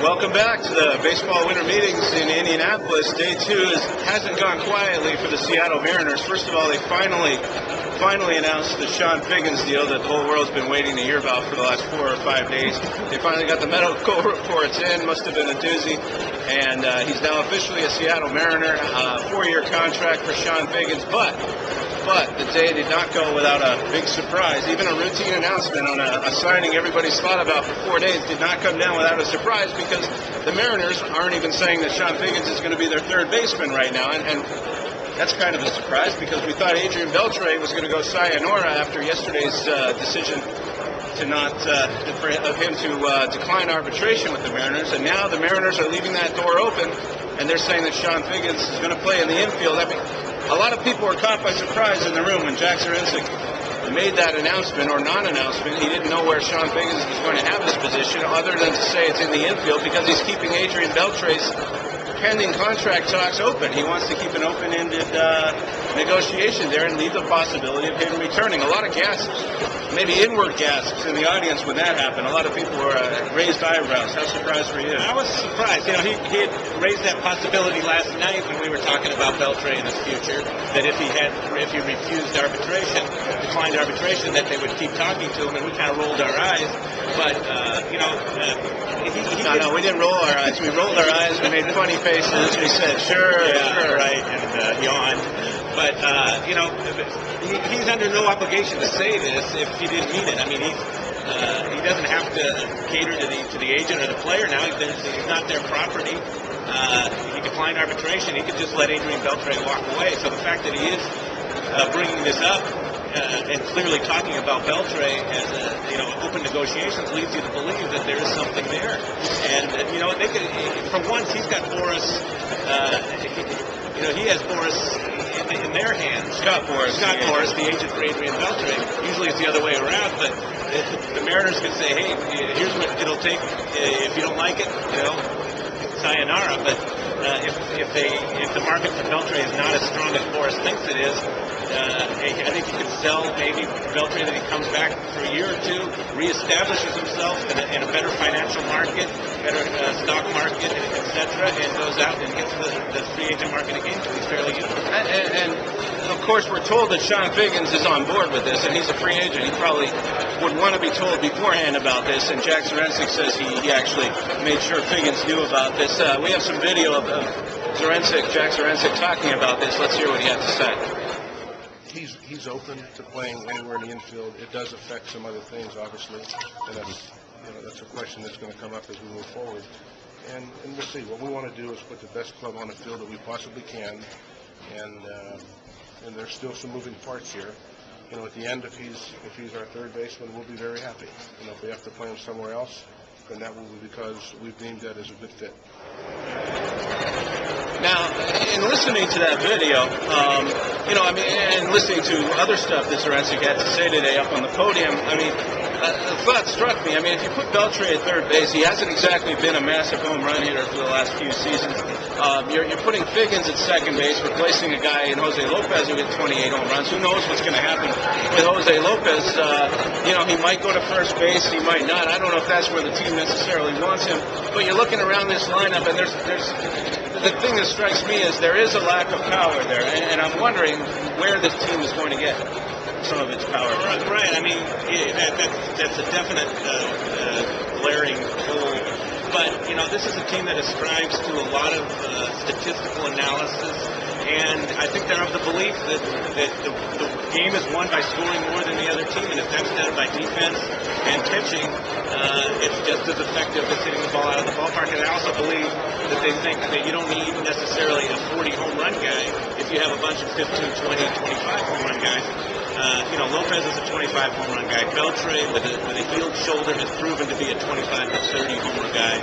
Welcome back to the baseball winter meetings in Indianapolis. Day 2 hasn't gone quietly for the Seattle Mariners. First of all, they finally announced the Chone Figgins deal that the whole world's been waiting to hear about for the last 4 or 5 days. They finally got the medical reports in. Must have been a doozy. And he's now officially a Seattle Mariner. 4-year contract for Chone Figgins. But the day did not go without a big surprise. Even a routine announcement on a signing everybody's thought about for 4 days did not come down without a surprise, because the Mariners aren't even saying that Chone Figgins is going to be their third baseman right now. And that's kind of a surprise, because we thought Adrian Beltre was going to go sayonara after yesterday's decision to not for him to decline arbitration with the Mariners. And now the Mariners are leaving that door open, and they're saying that Chone Figgins is going to play in the infield. I mean, a lot of people were caught by surprise in the room when Jack Zirinsek made that announcement or non-announcement. He didn't know where Chone Figgins was going to have his position, other than to say it's in the infield, because he's keeping Adrian Beltre's pending contract talks open. He wants to keep an open-ended negotiation there and leave the possibility of him returning. A lot of gasps, maybe inward gasps in the audience when that happened. A lot of people were raised eyebrows. How surprised were you? I was surprised. You know, he had raised that possibility last night when we were talking about Beltre and his future, that if he refused arbitration, declined arbitration, that they would keep talking to him, and we kind of rolled our eyes. But, No, we didn't roll our eyes. We rolled our eyes. We made funny faces. We said, sure, right, and yawned. But, he's under no obligation to say this if he didn't mean it. I mean, he doesn't have to cater to the agent or the player now. He's not their property. He declined arbitration. He could just let Adrian Beltre walk away. So the fact that he is bringing this up and clearly talking about Beltre as open negotiations leads you to believe that there is something there. And they could, for once, he's got Boris. He has Boris in their hands. Scott Boris, the agent for Adrian Beltre. Usually it's the other way around, but the Mariners could say, hey, here's what it'll take if you don't like it, sayonara. But if the market for Beltre is not as strong as Boris thinks it is, I think you can sell maybe Beltre that he comes back for a year or two, reestablishes himself in a better financial market, better stock market, etc., and goes out and gets the free agent market again, because he's fairly young. And of course, we're told that Chone Figgins is on board with this, and he's a free agent. He probably would want to be told beforehand about this, and Jack Zirinsek says he actually made sure Figgins knew about this. We have some video of Jack Zirinsek talking about this. Let's hear what he had to say. He's open to playing anywhere in the infield. It does affect some other things, obviously, and that's a question that's going to come up as we move forward. And we'll see. What we want to do is put the best club on the field that we possibly can, and there's still some moving parts here. At the end, if he's our third baseman, we'll be very happy. If we have to play him somewhere else, then that will be because we've deemed that as a good fit. Now, in listening to that video, and listening to other stuff that Zirinsek had to say today up on the podium, the thought struck me. If you put Beltre at third base, he hasn't exactly been a massive home run hitter for the last few seasons. You're putting Figgins at second base, replacing a guy in Jose Lopez who hit 28 home runs. Who knows what's going to happen with Jose Lopez? He might go to first base, he might not. I don't know if that's where the team necessarily wants him. But you're looking around this lineup, and there's the thing that strikes me is there is a lack of power there, and I'm wondering where this team is going to get some of its power. Right. That's a definite glaring hole. But this is a team that ascribes to a lot of statistical analysis, and I think they're of the belief that the game is won by scoring more than the other team, and if that's done by defense and pitching, it's just as effective as hitting the ball out of the ballpark. And I also believe that they think that you don't need necessarily a 40 home run guy if you have a bunch of 15, 20, 25 home run guys. Lopez is a 25 home run guy. Beltre, with a healed shoulder, has proven to be a 25 to 30 homer guy.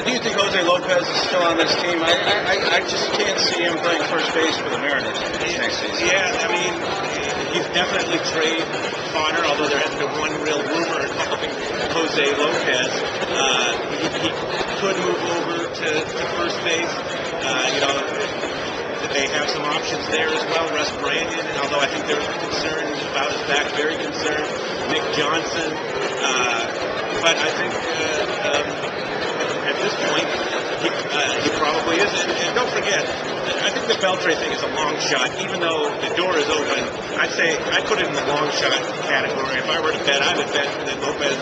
Do you think Jose Lopez is still on this team? I just can't see him playing first base for the Mariners next season. Yeah, he's definitely trade fodder, although there hasn't been one real rumor involving Jose Lopez. He could move over to first base. They have some options there as well. Russ Brandon, and although I think there was concern about his back, very concerned. Nick Johnson. But I think is, and don't forget, I think the Beltre thing is a long shot, even though the door is open. I'd say I'd put it in the long shot category. If I were to bet, I would bet that Lopez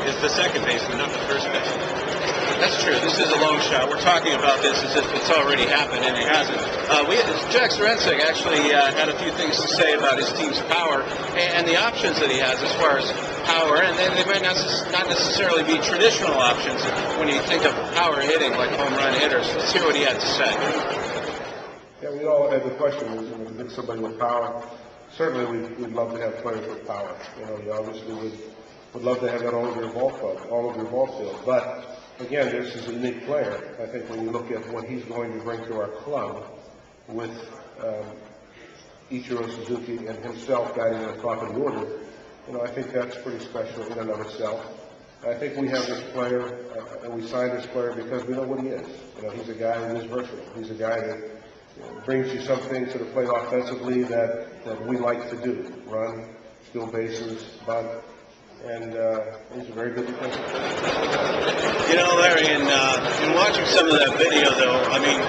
is the second baseman, not the first baseman. That's true. This is a long shot. We're talking about this as if it's already happened, and it hasn't. Jack Zduriencik actually had a few things to say about his team's power and the options that he has as far as power, and they might not necessarily be traditional options when you think of power hitting, like home run hitters. Let's hear what he had to say. Yeah, we all had the question, is get somebody with power. Certainly, we'd love to have players with power. You obviously would love to have that all over your ball club, all over your ball field. But again, this is a unique player. I think when you look at what he's going to bring to our club with Ichiro Suzuki and himself batting in the top of the order, I think that's pretty special in and of itself. I think we have this player, and we signed this player because we know what he is. He's a guy who is versatile. He's a guy that brings you something to the plate offensively that we like to do: run, steal bases, bunt, and he's a very good defensive player. Larry, in watching some of that video, though, I mean,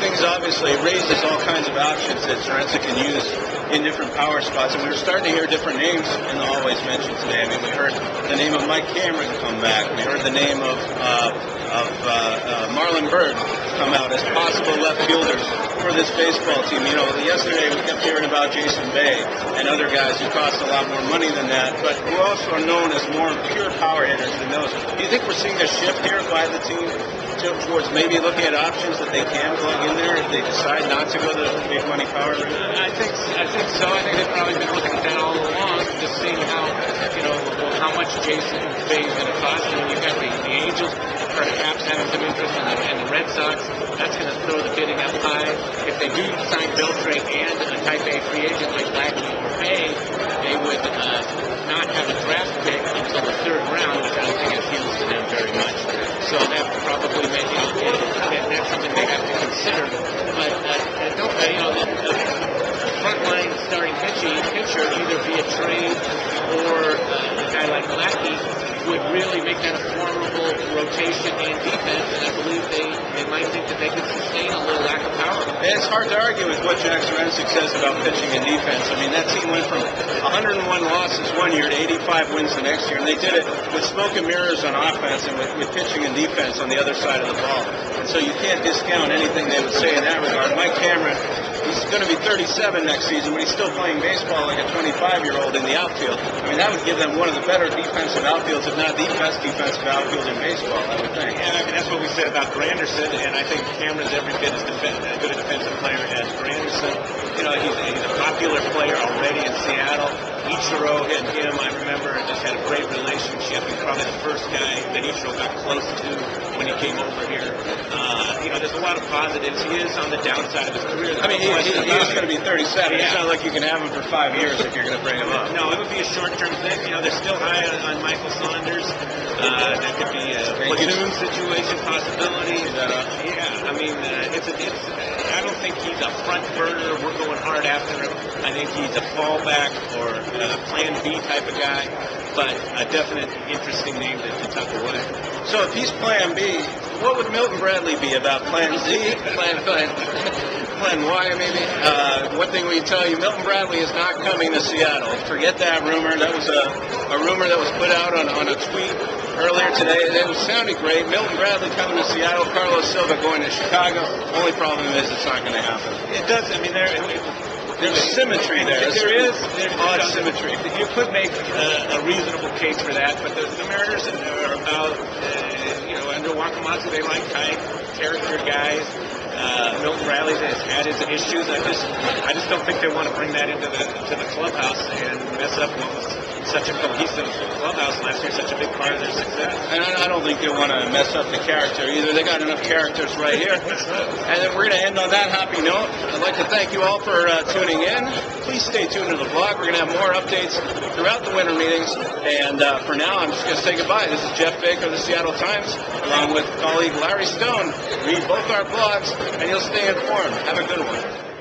things obviously raises all kinds of options that Zduriencik can use in different power spots, and we were starting to hear different names in the hallways mentioned today. I mean, we heard the name of Mike Cameron come back. We heard the name of Marlon Byrd come out as possible left fielders for this baseball team. Yesterday we kept hearing about Jason Bay and other guys who cost a lot more money than that, but who also are known as more pure power hitters than those. Do you think we're seeing a shift here by the team towards maybe looking at options that they can plug in there if they decide not to go the big money power route? I think so. I think they've probably been looking at that all along, just seeing how much Jason Bay is going to cost. And you've got the Angels perhaps having some interest in the Red Sox. That's going to throw the bidding up high. If they do sign Beltre and a Type A free agent like Lackey or Bay, they would not have a draft pick until the third round, which I don't think appeals to them very much. So that probably may that's something they have to consider. But the frontline starting pitcher, either via trade or a guy like Lackey, would really make that a formidable rotation and defense, and I believe they might think that they could sustain a little lack of power. And it's hard to argue with what Jack Zduriencik says about pitching and defense. I mean, that team went from 101 losses one year to 85 wins the next year, and they did it with smoke and mirrors on offense and with pitching and defense on the other side of the ball. And so you can't discount anything they would say in that regard. Mike Cameron, he's going to be 37 next season, but he's still playing baseball like a 25-year-old in the outfield. I mean, that would give them one of the better defensive outfields, if not the best defensive outfield in baseball, I would think. And I mean, that's what we said about Granderson, and I think Cameron's every bit as good a defensive player as Granderson. He's a popular player already in Seattle. Ichiro and him, I remember, just had a great relationship. He's probably the first guy that Ichiro got close to when he came over here. There's a lot of positives. He is on the downside of his career. I mean, he is going to be 37. Yeah. It's not like you can have him for 5 years if you're going to bring him up. No, it would be a short-term thing. They're still high on Michael Saunders. That could be a platoon situation possibility. Yeah, I mean, I don't think he's a front burner. We're going hard after him. I think he's a fallback or plan B type of guy, but a definite interesting name to tuck away. So if he's plan B, what would Milton Bradley be about plan Z? Plan Y, maybe? One thing we can tell you, Milton Bradley is not coming to Seattle. Forget that rumor. That was a rumor that was put out on a tweet earlier today. It was sounding great. Milton Bradley coming to Seattle, Carlos Silva going to Chicago. Only problem is it's not going to happen. It does. I mean, there's symmetry there. There's odd symmetry. You could make a reasonable case for that, but the Mariners are about, under Wakamatsu, they like high character guys. Milton Bradley has had his issues. I just don't think they want to bring that into the clubhouse and mess up what was such a cohesive clubhouse last year, such a big part of their success. And I don't think they want to mess up the character either. They got enough characters right here. And then we're going to end on that happy note. I'd like to thank you all for tuning in. Please stay tuned to the blog. We're going to have more updates throughout the winter meetings. And for now, I'm just going to say goodbye. This is Geoff Baker of the Seattle Times, along with colleague Larry Stone. Read both our blogs, and you'll stay informed. Have a good one.